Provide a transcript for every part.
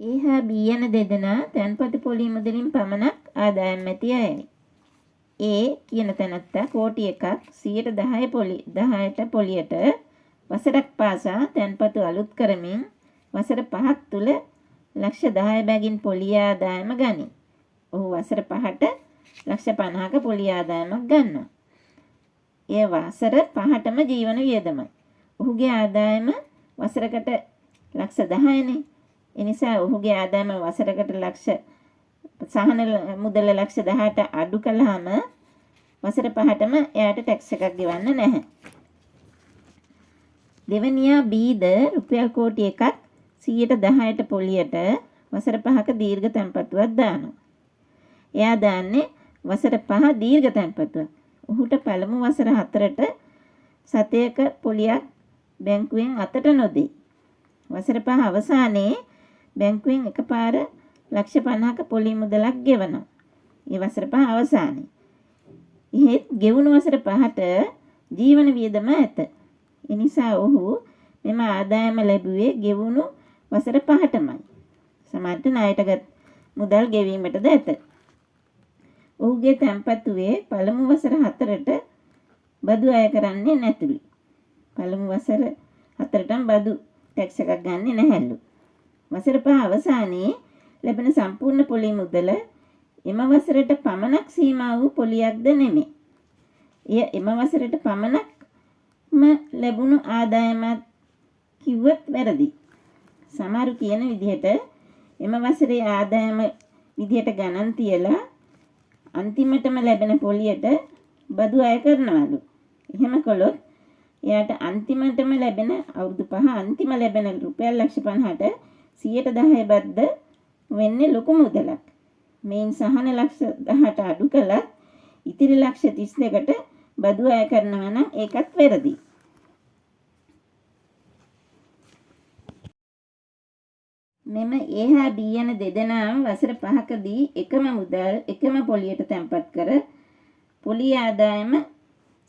A හා B යන දෙදෙනා තැන්පතු පොලී මුදලින් පමණක් ආදායම් ඇති අයයි. A කියන තැනැත්තා කෝටි 1ක් 10% පොලියට වසරක් පාසා තැන්පතු අලුත් කරමින් වසර 5ක් තුල ලක්ෂ 10 බැගින් පොලී ආදායම ගනී. ඔහු වසර 5ට ලක්ෂ 50ක පොලී ආදායමක් ගන්නවා. ඒ වසර 5ටම ජීවන වියදමයි. ඔහුගේ ආදායම වසරකට ලක්ෂ 10නේ. ඒ නිසා ඔහුගේ ආදායම වසරකට සහන මුදල ලක්ෂ 10ට අඩු කළාම වසර 5ටම එයාට ටැක්ස් එකක් ගෙවන්න නැහැ. දෙවනියා Bද රුපියල් කෝටි 1ක් 10% පොලියට වසර 5ක දීර්ඝ තැන්පතුවක් දානවා. එයා දාන්නේ වසර 5 දීර්ඝ තැන්පතුවක්. ඔහුට පළමු වසර 4ට සතයක පොලියක් බැංකුවෙන් අතට නොදෙයි. වසර 5 අවසානයේ බැංකුවෙන් එකපාර ලක්ෂ 50ක පොලී මුදලක් ගෙවනවා. ඒ වසර 5 අවසානයේ. එහෙත් ගෙවුණු වසර 5ට ජීවන වියදම ඇත. ඒ නිසා ඔහු මෙම ආදායම ලැබුවේ ගෙවුණු වසර 5ටමයි. සමහරට ණයටගත් මුදල් ගෙවීමටද ඇත. ඔහුගේ තැන්පතුවේ පළමු වසර 4ට බදු අය කරන්නේ නැතුළු. පළමු වසර 4ටම බදු ටැක්ස් එකක් ගන්නෙ නැහැලු. වසර 5 අවසානයේ ලැබෙන සම්පූර්ණ පොලී මුදල එම වසරට පමණක් සීමා වූ පොලියක්ද නෙමේ. එය එම වසරට පමණක්ම ලැබුණු ආදායමක් කිව්වොත් වැරදි. සමහරු කියන විදිහට එම වසරේ ආදායම විදිහට ගණන් තියලා අන්තිමටම ලැබෙන පොලියට බදු අය කරනවලු. එහෙම කළොත් එයාට අන්තිමටම ලැබෙන අවුරුදු 5 අන්තිම ලැබෙන රුපියල් ලක්ෂ 50ට 10% බද්ද වෙන්නේ ලොකු මුදලක්. මේන් සහන ලක්ෂ 10ට අඩු කළත් ඉතිරි ලක්ෂ 32ට බදු අය කරනවා නම් ඒකත් වැරදි. මෙම A හා B යන දෙදෙනාම වසර 5කදී එකම පොලියට තැන්පත් කර පොලී ආදායම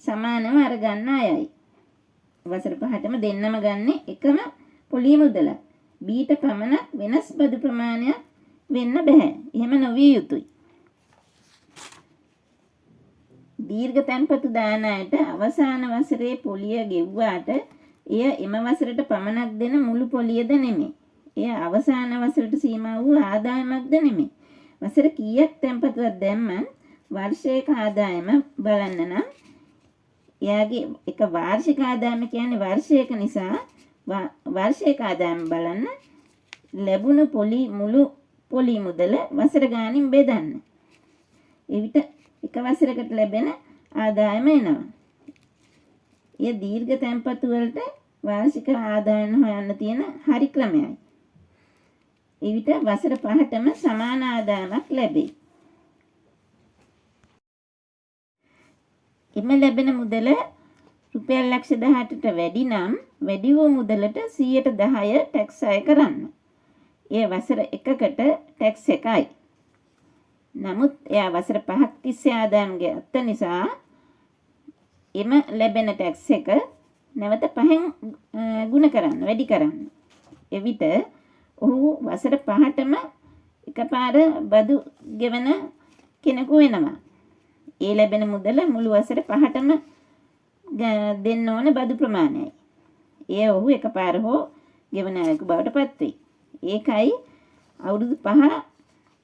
සමානව අරගන්න අයයි. වසර 5ටම දෙන්නම ගන්නේ එකම පොලී මුදලක්. Bට පමණක් වෙනස් බදු ප්‍රමාණයක් වෙන්න බෑ. එහෙම නොවිය යුතුයි. දීර්ඝ තැන්පතු දාන අයට අවසාන වසරේ පොලිය ගෙව්වාට එය එම වසරට පමණක් දෙන මුළු පොලියද නෙමෙයි. එය අවසාන වසරට සීමා වූ ආදායමක්ද නෙමෙයි. වසර කීයක් තැන්පතුවක් දැම්මත් වර්ෂයක ආදායම බලන්න නම් එයාගේ එක වාර්ෂික ආදායම කියන්නේ වර්ෂයක නිසා වාර්ෂික ආදායම බලන්න ලැබුණු මුළු පොලී මුදල වසර ගානින් බෙදන්න. එවිට එක වසරකට ලැබෙන ආදායම එනවා. ඒ දීර්ඝ තැන්පතු වලට වාර්ෂික ආදායම හොයන්න තියෙන හරි ක්‍රමයයි. එවිට වසර 5ටම සමාන ආදායමක් ලැබේ. එම ලැබෙන මුදල රුපියල් ලක්ෂ 18ට වැඩි නම් වැඩි වූ මුදලට 10% ටැක්ස් අය කරන්න. එය වසර 1කට ටැක්ස් එකයි. නමුත් එයා වසර 5ක් තිස්සේ ආදායම් ගත්ත නිසා එම ලැබෙන ටැක්ස් එක නැවත 5න් ගුණ කරන්න, වැඩි කරන්න. එවිට ඔහු වසර 5ටම එකපාර බදු ගෙවන කෙනෙකු වෙනවා. ඒ ලැබෙන මුදල මුළු වසර 5ටම දෙන්න ඕන බදු ප්‍රමාණයයි. ඒ ඔහු එකපාර හෝ ගෙවන අයෙකු බවට පත් වෙයි. ඒකයි අවුරුදු 5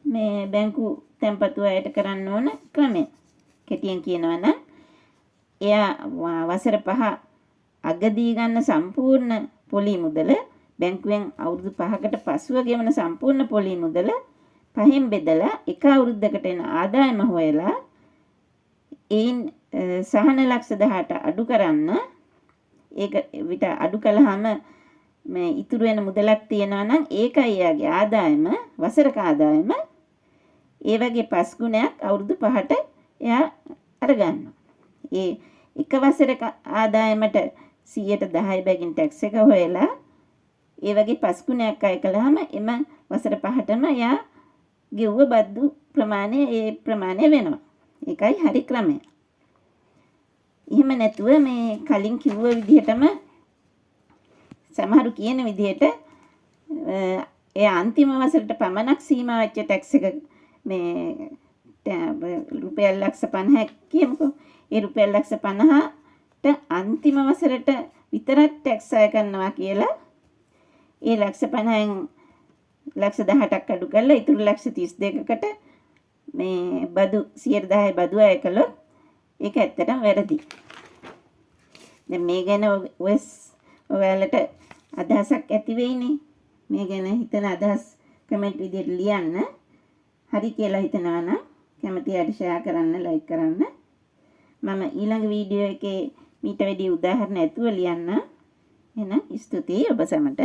මේ බැංකු තැන්පතු අයට කරන්න ඕන ක්‍රමය. කෙටියෙන් කියනවා නම් එයා වසර 5 අගදී ගන්න සම්පූර්ණ පොලී මුදල බැංකුවෙන් අවුරුදු 5කට පසුව ගෙවන සම්පූර්ණ පොලී මුදල 5න් බෙදලා එක අවුරුද්දකට එන ආදායම හොයලා ඒන් සහන ලක්ෂ 10ට අඩු කරන්න. ඒක විතර අඩු කළාම මේ ඉතුරු වෙන මුදලක් තියනවා නම් ඒකයි එයාගේ ආදායම, වසරක ආදායම. ඒ වගේ 5 ගුණයක් අවුරුදු 5ට එයා අරගන්නවා. ඒ එක වසරක ආදායමට 10% බැගින් ටැක්ස් එක හොයලා ඒ වගේ 5 ගුණයක් අය කළාම එම වසර 5ටම එයා ගෙව්ව බදු ප්‍රමාණය වෙනවා. ඒකයි හරි ක්‍රමය. එහෙම නැතුව මේ කලින් කිව්ව විදිහටම සමහරු කියන විදිහට ඒ අන්තිම වසරට පමණක් සීමා වෙච්ච ටැක්ස් එක මේ රුපියල් ලක්ෂ 50ක් කියමුකෝ. ඒ රුපියල් ලක්ෂ 50ට අන්තිම වසරට විතරක් ටැක්ස් අය කරනවා කියලා ඒ ලක්ෂ 50න් ලක්ෂ 18ක් අඩු කරලා ඉතුරු ලක්ෂ 32කට මේ බදු 110 බදු අය කළොත් ඒක ඇත්තටම වැරදි. දැන් මේ ගැන ඔයාලට අදහසක් ඇති වෙයිනේ. මේ ගැන හිතන අදහස් කමෙන්ට් විදියට ලියන්න. හරි කියලා හිතනවා නම් කැමති අයට ෂෙයා කරන්න, ලයික් කරන්න. මම ඊළඟ වීඩියෝ එකේ මීට වැඩි උදාහරණ ඇතුව ලියන්න. එහෙනම් ස්තුතියි ඔබ සැමට.